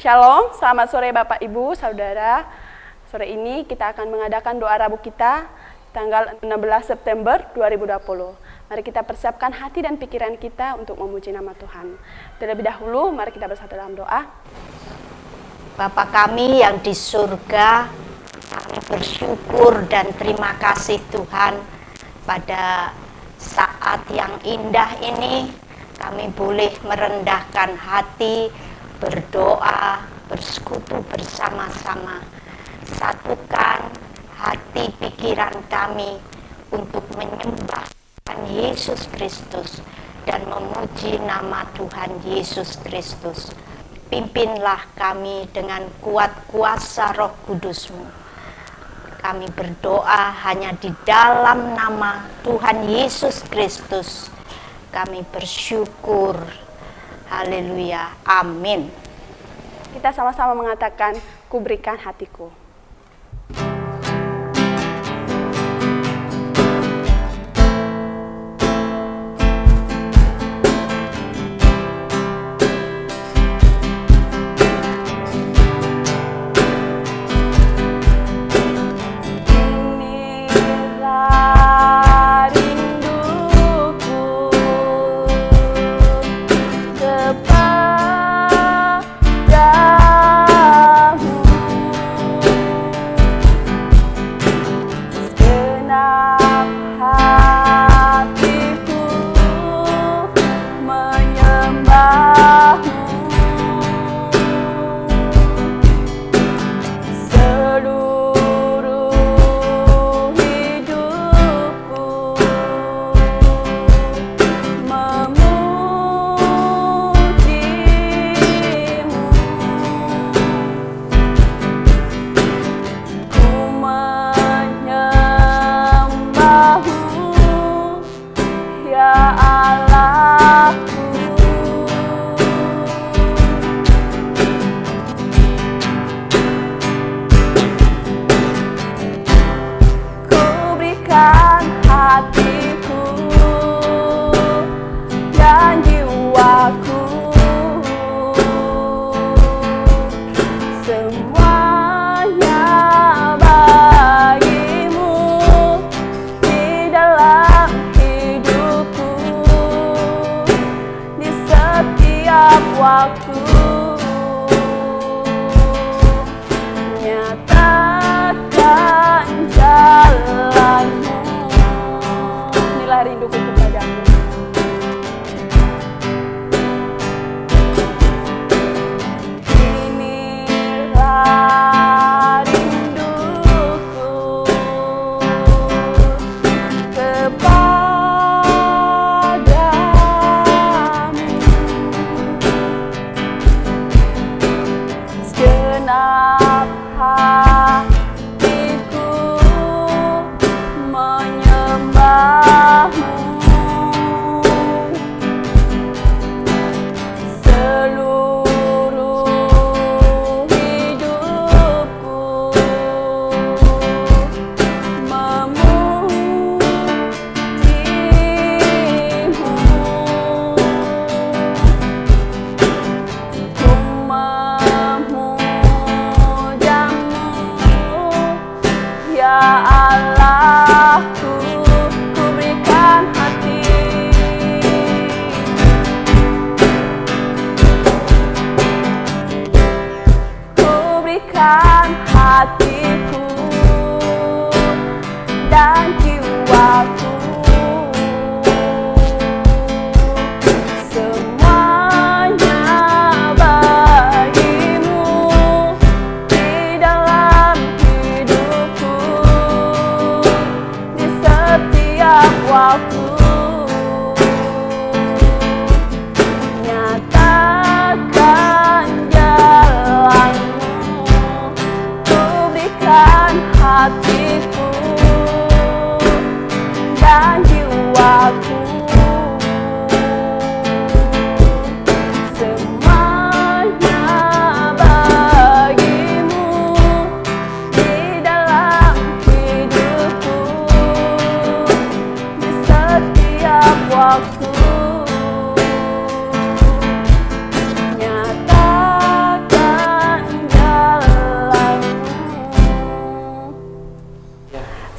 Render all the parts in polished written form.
Shalom, selamat sore Bapak Ibu, Saudara. Sore ini kita akan mengadakan doa Rabu kita tanggal 16 September 2020. Mari kita persiapkan hati dan pikiran kita untuk memuji nama Tuhan. Terlebih dahulu, mari kita bersatu dalam doa. Bapa kami yang di surga, kami bersyukur dan terima kasih Tuhan pada saat yang indah ini kami boleh merendahkan hati, berdoa, bersekutu bersama-sama. Satukan hati pikiran kami untuk menyembah Tuhan Yesus Kristus dan memuji nama Tuhan Yesus Kristus. Pimpinlah kami dengan kuat kuasa Roh Kudus-Mu. Kami berdoa hanya di dalam nama Tuhan Yesus Kristus. Kami bersyukur. Haleluya. Amin. Kita sama-sama mengatakan, ku berikan hatiku.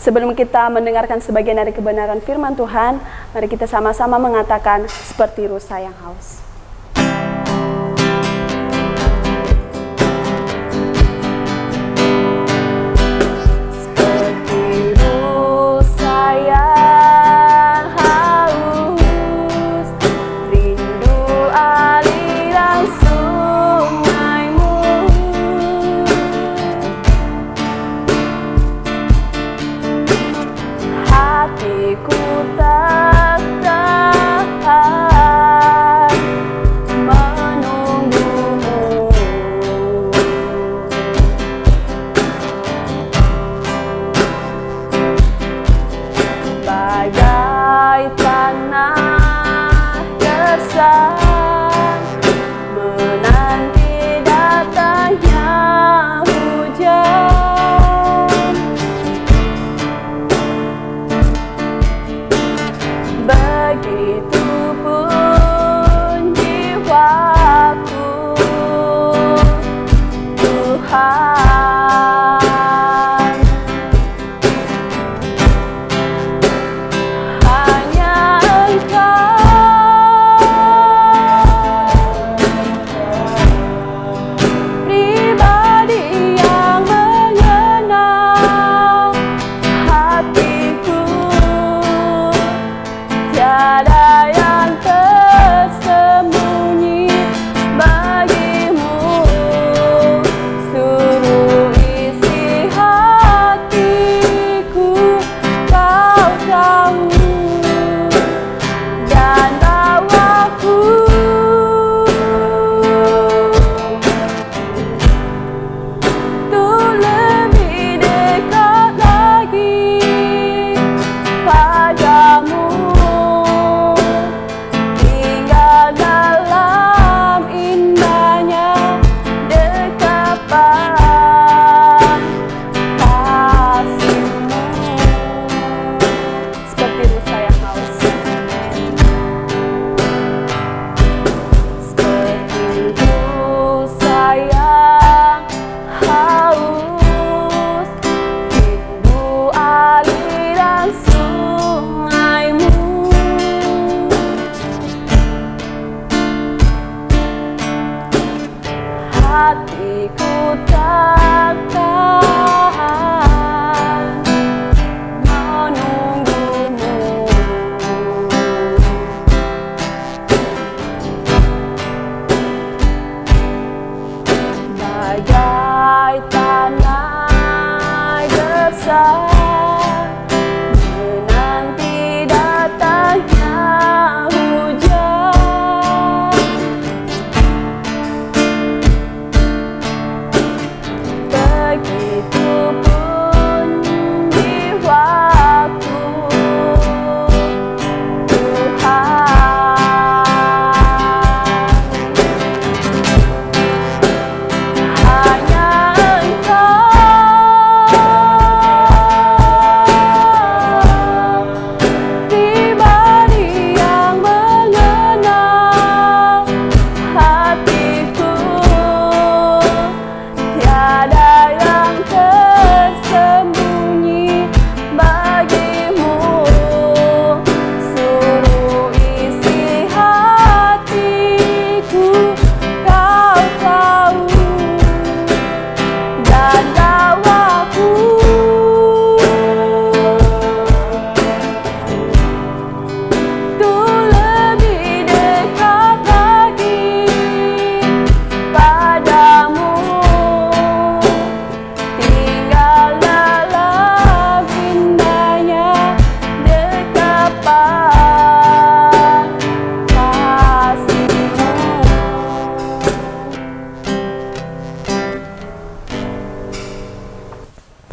Sebelum kita mendengarkan sebagian dari kebenaran firman Tuhan, mari kita sama-sama mengatakan seperti rusa yang haus.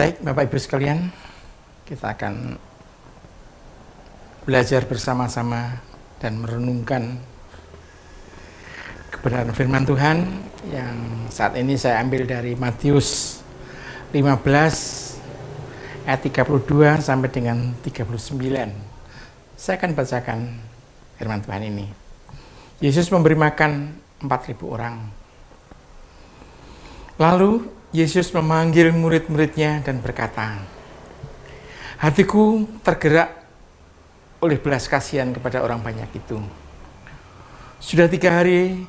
Baik, Bapak Ibu sekalian, kita akan belajar bersama-sama dan merenungkan kebenaran firman Tuhan yang saat ini saya ambil dari Matius 15 ayat 32 sampai dengan 39. Saya akan bacakan firman Tuhan ini. Yesus memberi makan 4.000 orang. Lalu Yesus memanggil murid-muridnya dan berkata, Hatiku tergerak oleh belas kasihan kepada orang banyak itu. Sudah 3 hari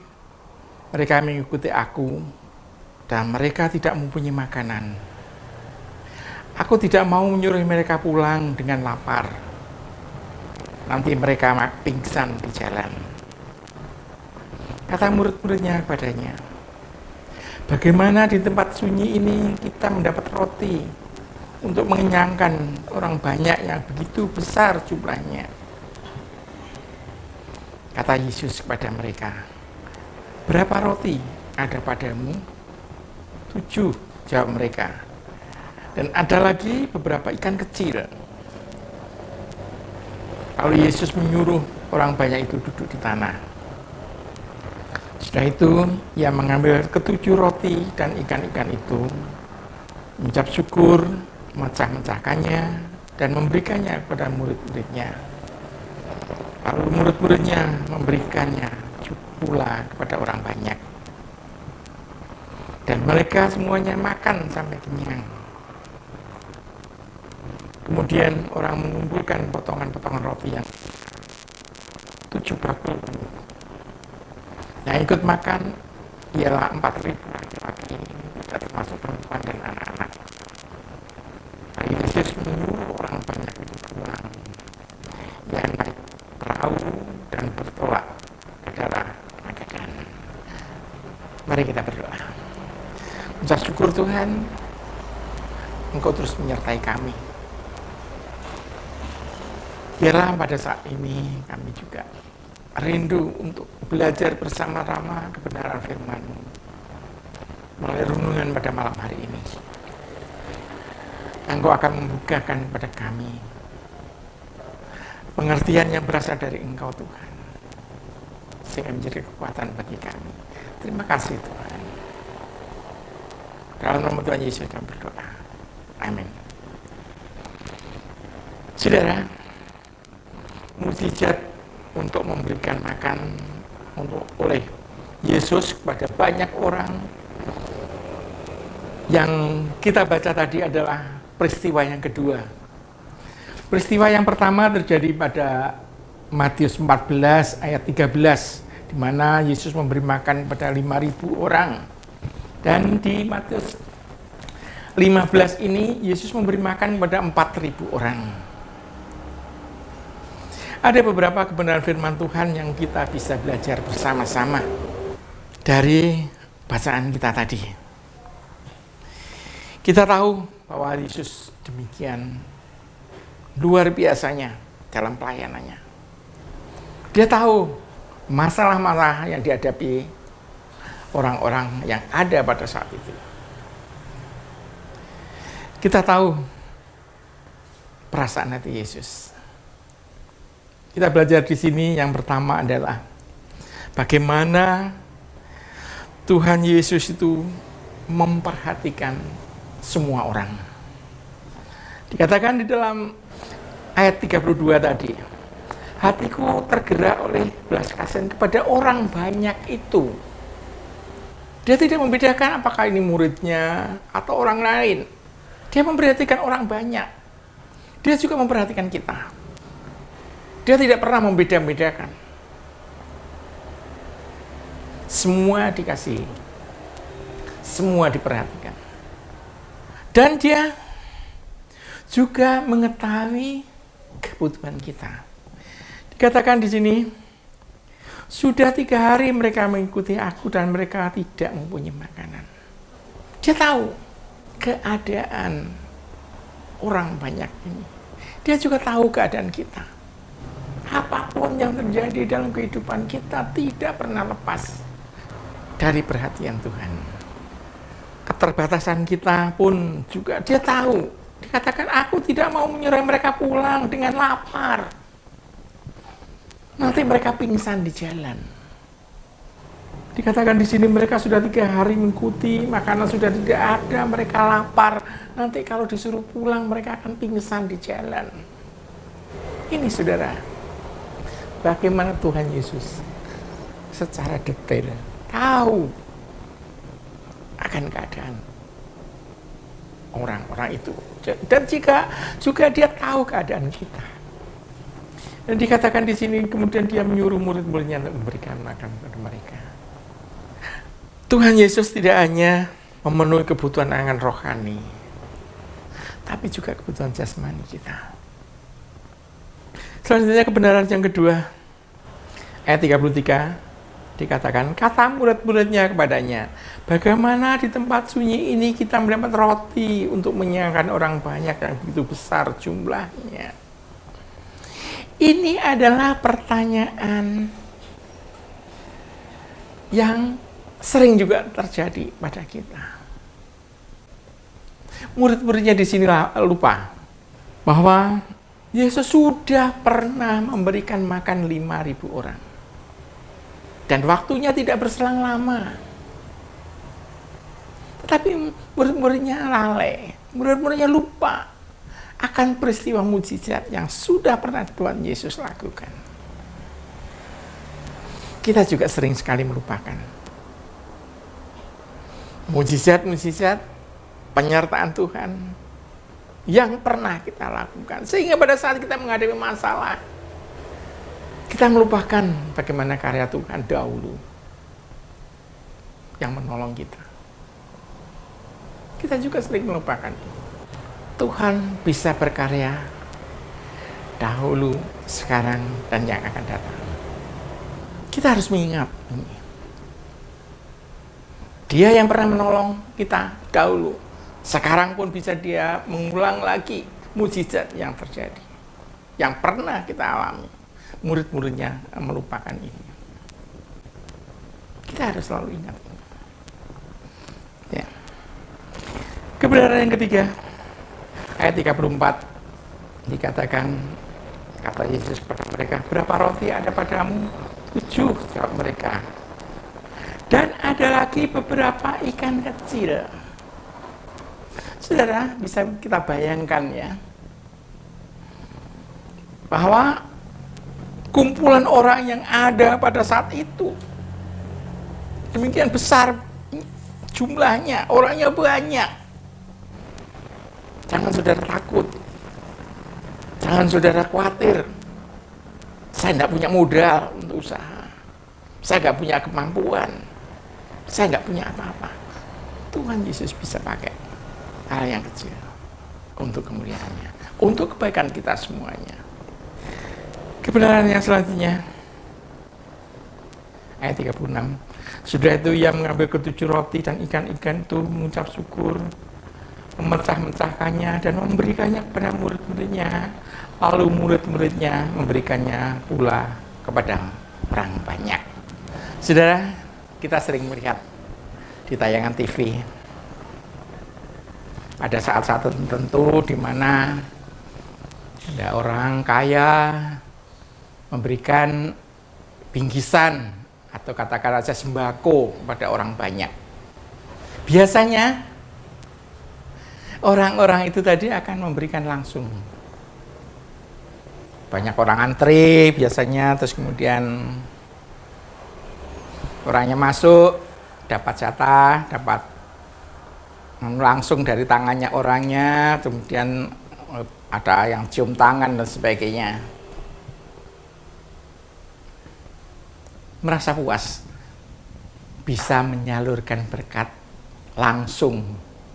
mereka mengikuti aku dan mereka tidak mempunyai makanan. Aku tidak mau menyuruh mereka pulang dengan lapar. Nanti mereka pingsan di jalan. Kata murid-muridnya kepadanya, bagaimana di tempat sunyi ini kita mendapat roti untuk mengenyangkan orang banyak yang begitu besar jumlahnya? Kata Yesus kepada mereka, berapa roti ada padamu? 7, jawab mereka. Dan ada lagi beberapa ikan kecil. Lalu Yesus menyuruh orang banyak itu duduk di tanah. Setelah itu, ia mengambil ke-7 roti dan ikan-ikan itu, mengucap syukur, memecah-mecahkannya, dan memberikannya kepada murid-muridnya. Lalu murid-muridnya memberikannya pula kepada orang banyak. Dan mereka semuanya makan sampai kenyang. Kemudian orang mengumpulkan potongan-potongan roti yang 7 bakul penuh. Yang ikut makan ialah 4.000 laki-laki, tidak termasuk perempuan dan anak-anak. Lalu Yesus menyuruh orang banyak itu pulang. Ia naik perahu dan bertolak ke daerah Magadan. Mari kita berdoa. Ucap syukur Tuhan, Engkau terus menyertai kami. Biarlah pada saat ini kami juga rindu untuk belajar bersama-sama kebenaran firman-Mu melalui renungan pada malam hari ini. Engkau akan membukakan kepada kami pengertian yang berasal dari Engkau Tuhan, sehingga menjadi kekuatan bagi kami. Terima kasih Tuhan. Dalam nama Tuhan Yesus kami berdoa. Amin. Saudara, mukjizat untuk memberikan makan oleh Yesus kepada banyak orang yang kita baca tadi adalah peristiwa yang kedua. Peristiwa yang pertama terjadi pada Matius 14 ayat 13, di mana Yesus memberi makan kepada 5.000 orang. Dan di Matius 15 ini Yesus memberi makan kepada 4.000 orang. Ada beberapa kebenaran firman Tuhan yang kita bisa belajar bersama-sama dari bacaan kita tadi. Kita tahu bahwa Yesus demikian luar biasanya dalam pelayanannya. Dia tahu masalah-masalah yang dihadapi orang-orang yang ada pada saat itu. Kita tahu perasaan hati Yesus. Kita belajar di sini yang pertama adalah bagaimana Tuhan Yesus itu memperhatikan semua orang. Dikatakan di dalam ayat 32 tadi, hatiku tergerak oleh belas kasihan kepada orang banyak itu. Dia tidak membedakan apakah ini muridnya atau orang lain. Dia memperhatikan orang banyak. Dia juga memperhatikan kita. Dia tidak pernah membeda-bedakan. Semua dikasihi. Semua diperhatikan. Dan dia juga mengetahui kebutuhan kita. Dikatakan di sini, sudah 3 hari mereka mengikuti aku dan mereka tidak mempunyai makanan. Dia tahu keadaan orang banyak ini. Dia juga tahu keadaan kita. Apapun yang terjadi dalam kehidupan kita tidak pernah lepas dari perhatian Tuhan. Keterbatasan kita pun juga dia tahu. Dikatakan aku tidak mau menyuruh mereka pulang dengan lapar. Nanti mereka pingsan di jalan. Dikatakan di sini mereka sudah 3 hari mengikuti, makanan sudah tidak ada, mereka lapar. Nanti kalau disuruh pulang mereka akan pingsan di jalan. Ini saudara, bagaimana Tuhan Yesus secara detail tahu akan keadaan. orang-orang itu. Dan jika juga dia tahu keadaan kita. Dan dikatakan di sini kemudian dia menyuruh murid-muridnya untuk memberikan makan kepada mereka. Tuhan Yesus tidak hanya memenuhi kebutuhan akan rohani, tapi juga kebutuhan jasmani kita. Selanjutnya kebenaran yang kedua, ayat 33 dikatakan, kata murid-muridnya kepadanya, bagaimana di tempat sunyi ini kita mendapat roti untuk mengenyangkan orang banyak yang begitu besar jumlahnya. Ini adalah pertanyaan yang sering juga terjadi pada kita. Murid-muridnya di sini lupa bahwa Yesus sudah pernah memberikan makan 5.000 orang. Dan waktunya tidak berselang lama. Tetapi murid-muridnya lalai, murid-muridnya lupa akan peristiwa mujizat yang sudah pernah Tuhan Yesus lakukan. Kita juga sering sekali melupakan mujizat-mujizat penyertaan Tuhan yang pernah kita lakukan. Sehingga pada saat kita menghadapi masalah, kita melupakan bagaimana karya Tuhan dahulu yang menolong kita. Kita juga sering melupakan Tuhan bisa berkarya dahulu, sekarang, dan yang akan datang. Kita harus mengingat ini. Dia yang pernah menolong kita dahulu, sekarang pun bisa dia mengulang lagi mujizat yang terjadi, yang pernah kita alami. Murid-muridnya melupakan ini. Kita harus selalu ingat. Ya. Kebenaran yang ketiga, ayat 34 dikatakan, kata Yesus kepada mereka, berapa roti ada padamu? 7, jawab mereka. Dan ada lagi beberapa ikan kecil. Saudara, bisa kita bayangkan ya, bahwa kumpulan orang yang ada pada saat itu demikian besar jumlahnya, orangnya banyak. Jangan saudara takut, jangan saudara khawatir. Saya tidak punya modal untuk usaha, saya tidak punya kemampuan, saya tidak punya apa-apa. Tuhan Yesus bisa pakai hal yang kecil untuk kemuliaannya, untuk kebaikan kita semuanya. Kebenaran yang selanjutnya, ayat 36. Sudah itu ia mengambil ke-7 roti dan ikan-ikan itu, mengucap syukur, memecah-mecahkannya dan memberikannya kepada murid-muridnya. Lalu murid-muridnya memberikannya pula kepada orang banyak. Saudara, kita sering melihat di tayangan TV, ada saat-saat tertentu di mana ada orang kaya memberikan bingkisan atau katakan saja sembako kepada orang banyak. Biasanya orang-orang itu tadi akan memberikan langsung. Banyak orang antri biasanya, terus kemudian orangnya masuk, dapat jatah, dapat langsung dari tangannya orangnya, kemudian ada yang cium tangan dan sebagainya. Merasa puas bisa menyalurkan berkat langsung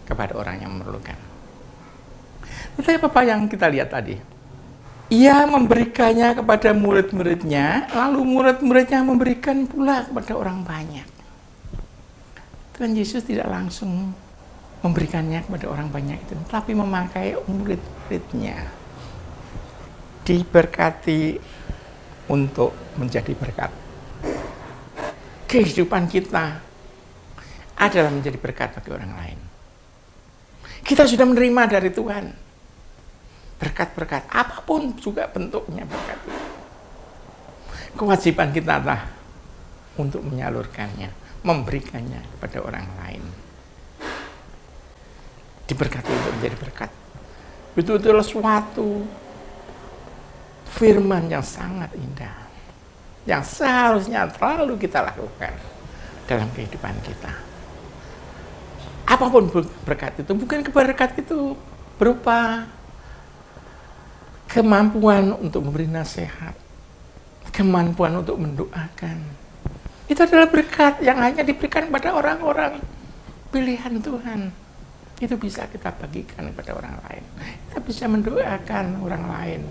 kepada orang yang memerlukan. Tetapi apa yang kita lihat tadi? Ia memberikannya kepada murid-muridnya, lalu murid-muridnya memberikan pula kepada orang banyak. Tuhan Yesus tidak langsung memberikannya kepada orang banyak itu, tapi memakai murid-muridnya. Diberkati untuk menjadi berkat. Kehidupan kita adalah menjadi berkat bagi orang lain. Kita sudah menerima dari Tuhan berkat-berkat, apapun juga bentuknya berkat. Kewajiban kita adalah untuk menyalurkannya, memberikannya kepada orang lain. Diberkati untuk menjadi berkat. Betul-betul suatu firman yang sangat indah, yang seharusnya selalu kita lakukan dalam kehidupan kita. Apapun berkat itu, bukan berkat itu berupa kemampuan untuk memberi nasihat, kemampuan untuk mendoakan. Itu adalah berkat yang hanya diberikan pada orang-orang pilihan Tuhan. Itu bisa kita bagikan kepada orang lain. Kita bisa mendoakan orang lain.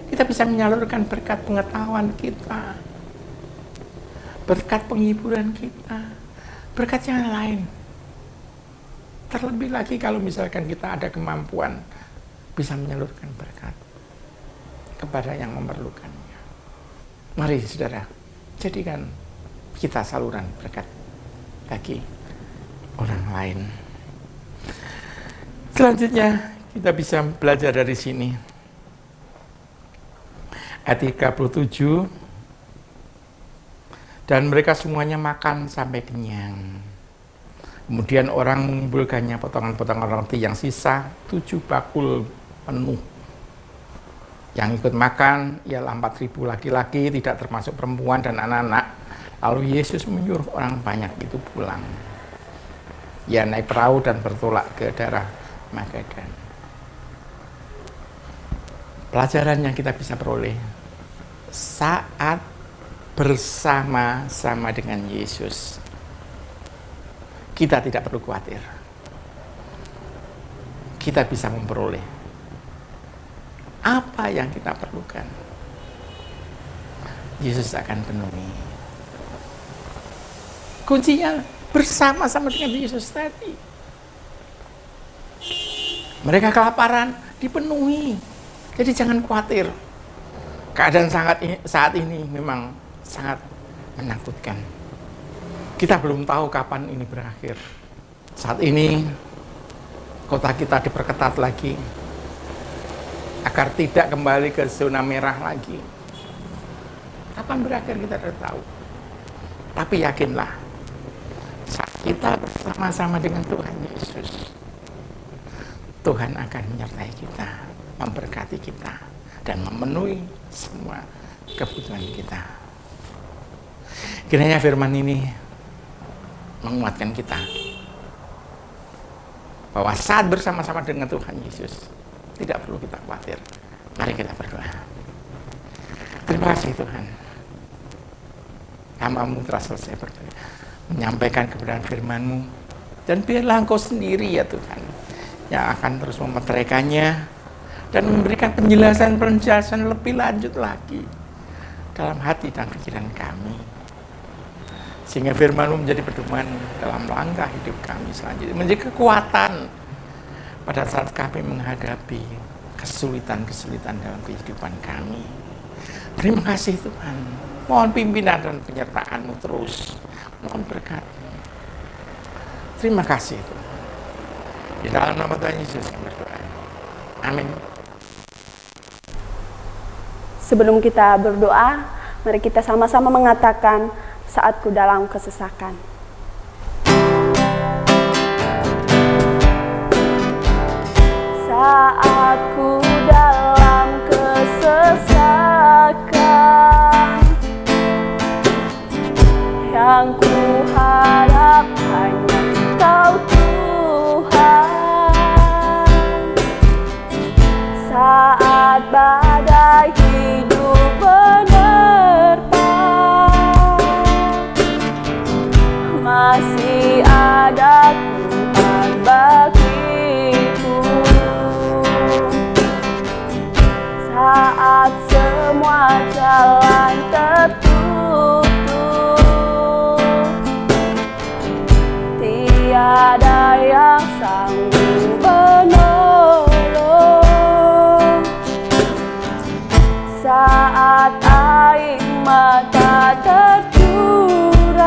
Kita bisa menyalurkan berkat pengetahuan kita, berkat penghiburan kita, berkat yang lain. Terlebih lagi kalau misalkan kita ada kemampuan bisa menyalurkan berkat kepada yang memerlukannya. Mari saudara, jadikan kita saluran berkat bagi orang lain. Selanjutnya kita bisa belajar dari sini. Ayat 37. Dan mereka semuanya makan sampai kenyang. Kemudian orang mengumpulkannya potongan-potongan roti yang sisa 7 bakul penuh. Yang ikut makan ialah 4.000 laki-laki, tidak termasuk perempuan dan anak-anak. Lalu Yesus menyuruh orang banyak itu pulang. Ia naik perahu dan bertolak ke daerah Magadan. Pelajaran yang kita bisa peroleh saat bersama-sama dengan Yesus, kita tidak perlu khawatir. Kita bisa memperoleh apa yang kita perlukan. Yesus akan penuhi. Kuncinya bersama-sama dengan Yesus tadi. Mereka kelaparan, dipenuhi. Jadi jangan khawatir. Keadaan saat ini memang sangat menakutkan. Kita belum tahu kapan ini berakhir. Saat ini kota kita diperketat lagi agar tidak kembali ke zona merah lagi. Kapan berakhir kita tidak tahu. Tapi yakinlah, saat kita bersama-sama dengan Tuhan Yesus, Tuhan akan menyertai kita, memberkati kita, dan memenuhi semua kebutuhan kita. Kiranya firman ini menguatkan kita bahwa saat bersama-sama dengan Tuhan Yesus tidak perlu kita khawatir. Mari kita berdoa. Terima kasih Tuhan, hamba-Mu telah selesai berdoa, menyampaikan kebenaran firman-Mu, dan biarlah Engkau sendiri ya Tuhan yang akan terus memeteraikannya dan memberikan penjelasan-penjelasan lebih lanjut lagi dalam hati dan pikiran kami, sehingga firman-Mu menjadi pedoman dalam langkah hidup kami selanjutnya, menjadi kekuatan pada saat kami menghadapi kesulitan-kesulitan dalam kehidupan kami. Terima kasih Tuhan, mohon pimpinan dan penyertaan-Mu terus, mohon berkat-Mu. Terima kasih Tuhan. Di dalam nama Tuhan Yesus kami berdoa. Amin. Sebelum kita berdoa, mari kita sama-sama mengatakan saatku dalam kesesakan. Saatku dalam kesesakan, yang ku harap hanya Kau Tuhan. Saat badai hidup menerpa, masih ada Tuhan bagiku. Saat semua jalan tertutup, tiada yang sanggup menolong. Saat air mata tercurah,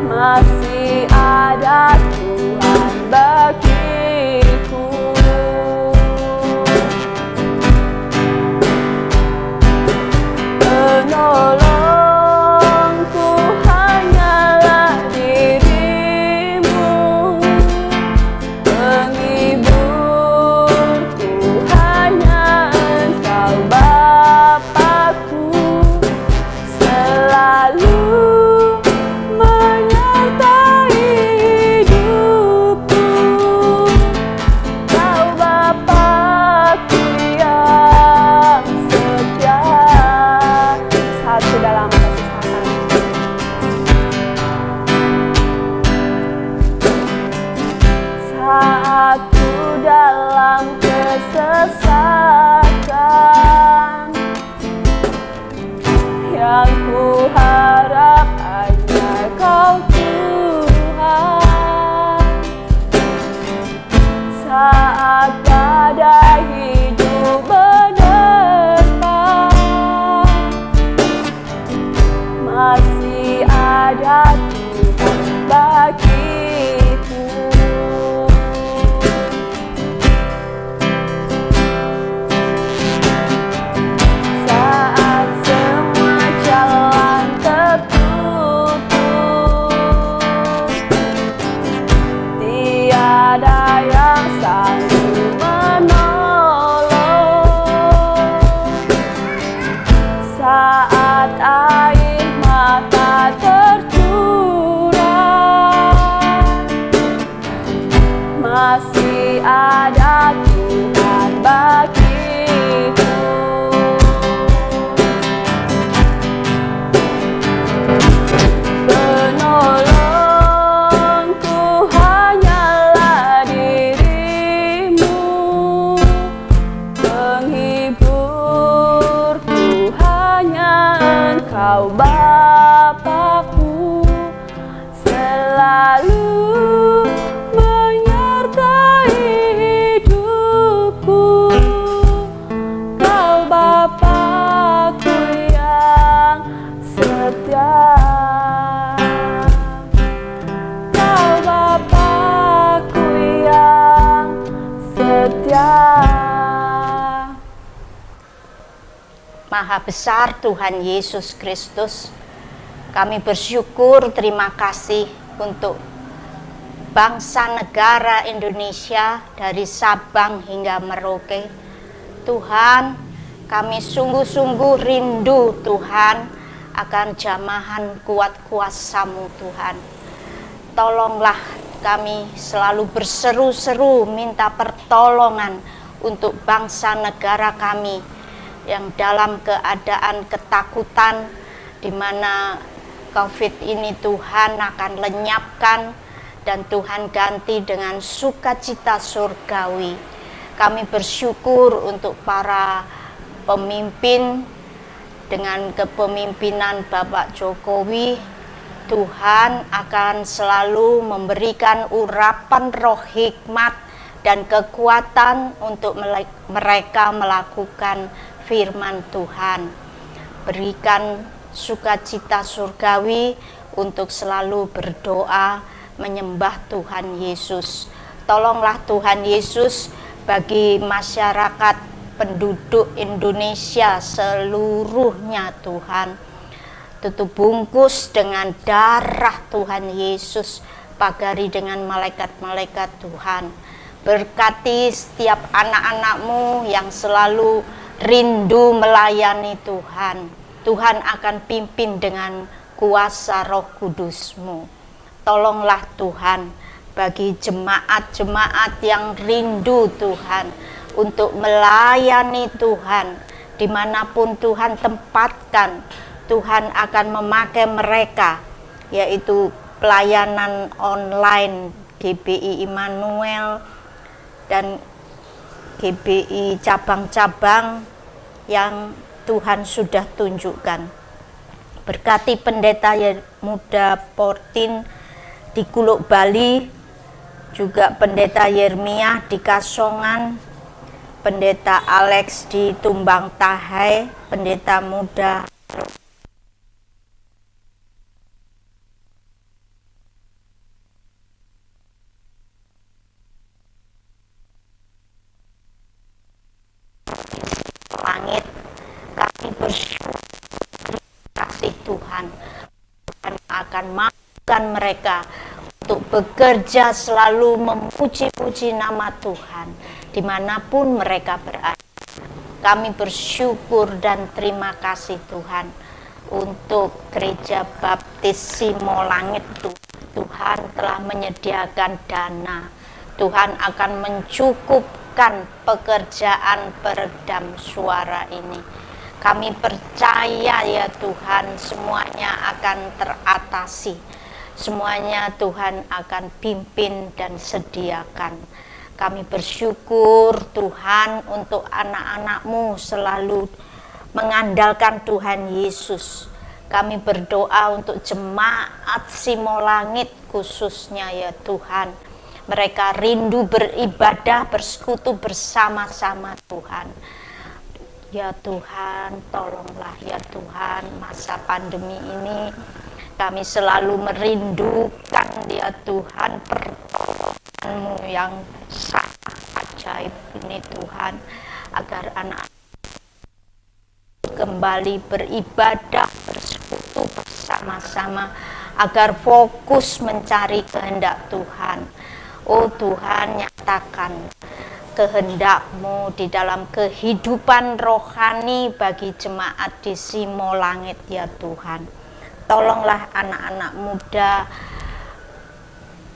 masih ada Tuhan bagiku. Penolongku hanyalah dirimu, penghiburku hanya Engkau Bapa-Ku, selalu menyertai selalu menyertai hidupku. Kau Bapakku yang setia, Kau Bapakku yang setia. Maha besar Tuhan Yesus Kristus, kami bersyukur, terima kasih untuk bangsa negara Indonesia dari Sabang hingga Merauke. Tuhan, kami sungguh-sungguh rindu Tuhan akan jamahan kuat kuasa-Mu Tuhan. Tolonglah kami selalu berseru-seru minta pertolongan untuk bangsa negara kami yang dalam keadaan ketakutan, di mana COVID ini Tuhan akan lenyapkan dan Tuhan ganti dengan sukacita surgawi. Kami bersyukur untuk para pemimpin dengan kepemimpinan Bapak Jokowi. Tuhan akan selalu memberikan urapan roh hikmat dan kekuatan untuk mereka melakukan firman Tuhan. Berikan sukacita surgawi untuk selalu berdoa menyembah Tuhan Yesus. Tolonglah Tuhan Yesus bagi masyarakat penduduk Indonesia seluruhnya Tuhan. Tutup bungkus dengan darah Tuhan Yesus, pagari dengan malaikat-malaikat Tuhan. Berkati setiap anak-anak-Mu yang selalu rindu melayani Tuhan. Tuhan akan pimpin dengan kuasa Roh Kudus-Mu. Tolonglah Tuhan bagi jemaat-jemaat yang rindu Tuhan untuk melayani Tuhan. Dimanapun Tuhan tempatkan, Tuhan akan memakai mereka, yaitu pelayanan online GBI Immanuel dan GBI cabang-cabang yang Tuhan sudah tunjukkan. Berkati pendeta muda Portin di Kuluk Bali, juga pendeta Yeremia di Kasongan, pendeta Alex di Tumbang Tahai, pendeta muda langit. Kami bersyukur, kasih Tuhan. Tuhan akan mampukan mereka untuk bekerja selalu memuji-puji nama Tuhan dimanapun mereka berada. Kami bersyukur dan terima kasih Tuhan untuk Gereja Baptis Simo Langit. Tuhan telah menyediakan dana. Tuhan akan mencukupkan pekerjaan peredam suara ini. Kami percaya ya Tuhan, semuanya akan teratasi. Semuanya Tuhan akan pimpin dan sediakan. Kami bersyukur Tuhan untuk anak-anak-Mu selalu mengandalkan Tuhan Yesus. Kami berdoa untuk jemaat Simo Langit khususnya ya Tuhan. Mereka rindu beribadah, bersekutu bersama-sama Tuhan. Ya Tuhan, tolonglah ya Tuhan, masa pandemi ini kami selalu merindukan ya Tuhan pertolongan-Mu yang sangat ajaib ini Tuhan, agar anak kembali beribadah, bersekutu bersama-sama, agar fokus mencari kehendak Tuhan. Oh Tuhan, nyatakan kehendak-Mu di dalam kehidupan rohani bagi jemaat di Simo Langit ya Tuhan. Tolonglah anak-anak muda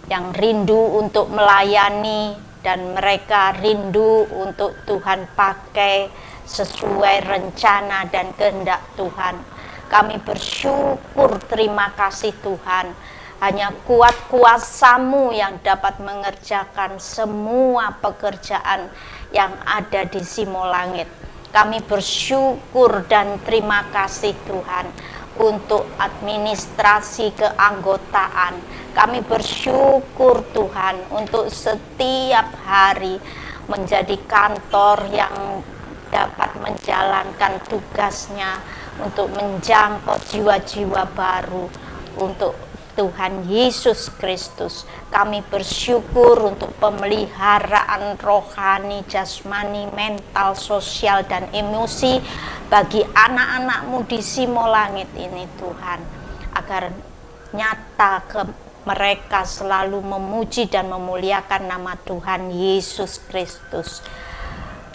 yang rindu untuk melayani dan mereka rindu untuk Tuhan pakai sesuai rencana dan kehendak Tuhan. Kami bersyukur, terima kasih Tuhan. Hanya kuat kuasa-Mu yang dapat mengerjakan semua pekerjaan yang ada di Simo Langit. Kami bersyukur dan terima kasih Tuhan untuk administrasi keanggotaan. Kami bersyukur Tuhan untuk setiap hari menjadi kantor yang dapat menjalankan tugasnya untuk menjangkau jiwa-jiwa baru untuk Tuhan Yesus Kristus. Kami bersyukur untuk pemeliharaan rohani, jasmani, mental, sosial, dan emosi bagi anak-anak-Mu di Simolangit ini Tuhan, agar nyata mereka selalu memuji dan memuliakan nama Tuhan Yesus Kristus.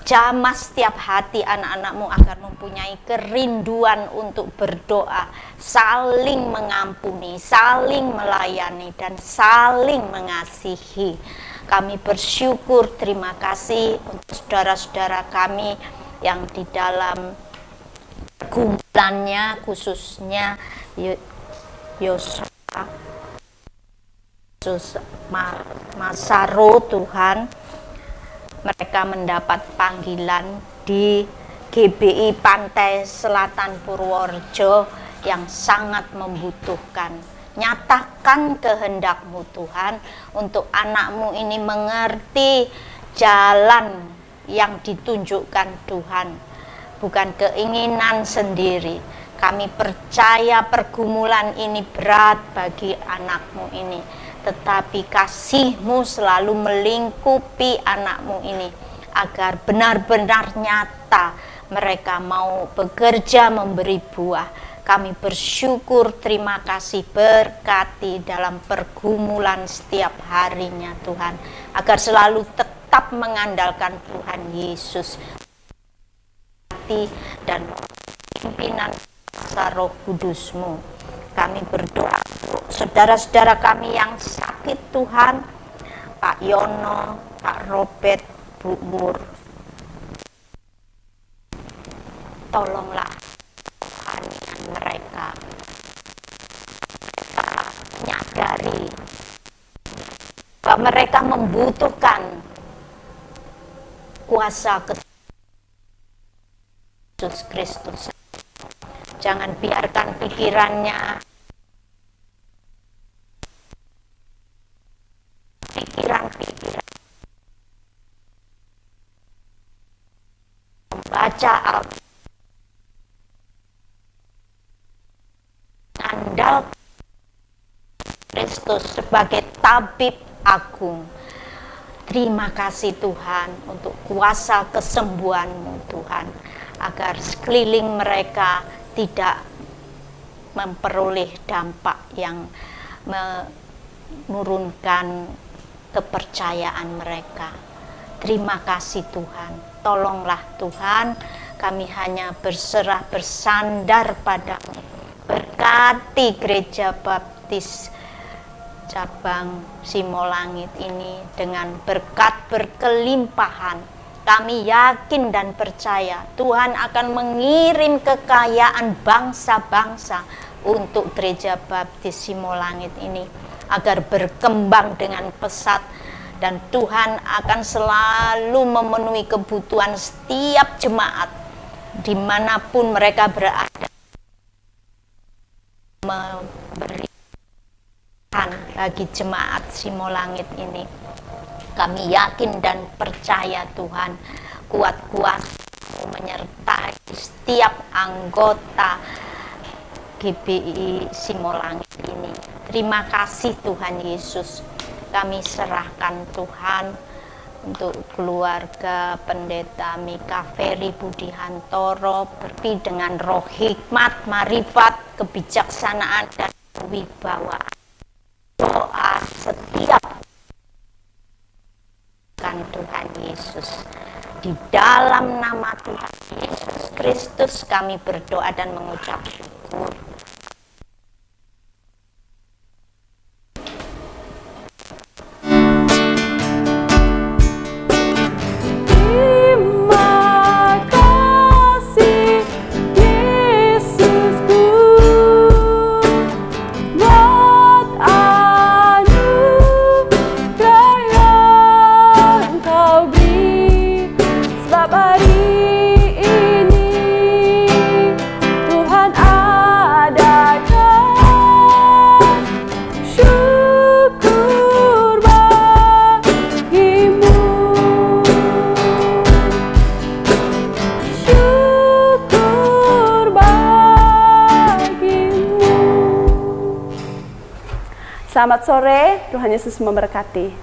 Jamah setiap hati anak-anak-Mu agar mempunyai kerinduan untuk berdoa, saling mengampuni, saling melayani, dan saling mengasihi. Kami bersyukur, terima kasih untuk saudara-saudara kami yang di dalam kumpulannya, khususnya Yosua Masaro Tuhan. Mereka mendapat panggilan di GBI Pantai Selatan Purworejo yang sangat membutuhkan. Nyatakan kehendak-Mu Tuhan untuk anak-Mu ini mengerti jalan yang ditunjukkan Tuhan, bukan keinginan sendiri. Kami percaya pergumulan ini berat bagi anak-Mu ini, tetapi kasih-Mu selalu melingkupi anak-Mu ini, agar benar-benar nyata mereka mau bekerja memberi buah. Kami bersyukur, terima kasih, berkati dalam pergumulan setiap harinya Tuhan, agar selalu tetap mengandalkan Tuhan Yesus dan pimpinan Roh Kudus-Mu. Kami berdoa untuk saudara-saudara kami yang sakit Tuhan, Pak Yono, Pak Robert, Bu Mur. Tolonglah rohanian mereka. Mereka menyadari bahwa mereka membutuhkan kuasa Yesus Kristus. Jangan biarkan pikiran-pikiran membaca Alkitab, andal Kristus sebagai tabib agung. Terima kasih Tuhan untuk kuasa kesembuhan-Mu Tuhan, agar sekeliling mereka tidak memperoleh dampak yang menurunkan kepercayaan mereka. Terima kasih Tuhan. Tolonglah Tuhan, kami hanya berserah bersandar pada-Mu. Berkati Gereja Baptis cabang Simolangit ini dengan berkat berkelimpahan. Kami yakin dan percaya Tuhan akan mengirim kekayaan bangsa-bangsa untuk Gereja Baptis Simolangit ini, agar berkembang dengan pesat, dan Tuhan akan selalu memenuhi kebutuhan setiap jemaat dimanapun mereka berada, memberikan bagi jemaat Simolangit ini. Kami yakin dan percaya Tuhan, kuat kuasa menyertai setiap anggota GBI Simolangit ini. Terima kasih Tuhan Yesus. Kami serahkan Tuhan untuk keluarga Pendeta Mika Ferry Budihantoro, berpi dengan roh hikmat, marifat, kebijaksanaan, dan wibawa. Doa setiap Tuhan Yesus, di dalam nama Tuhan Yesus Kristus kami berdoa dan mengucap syukur. Hari ini Tuhan Selamat sore, Tuhan Yesus memberkati.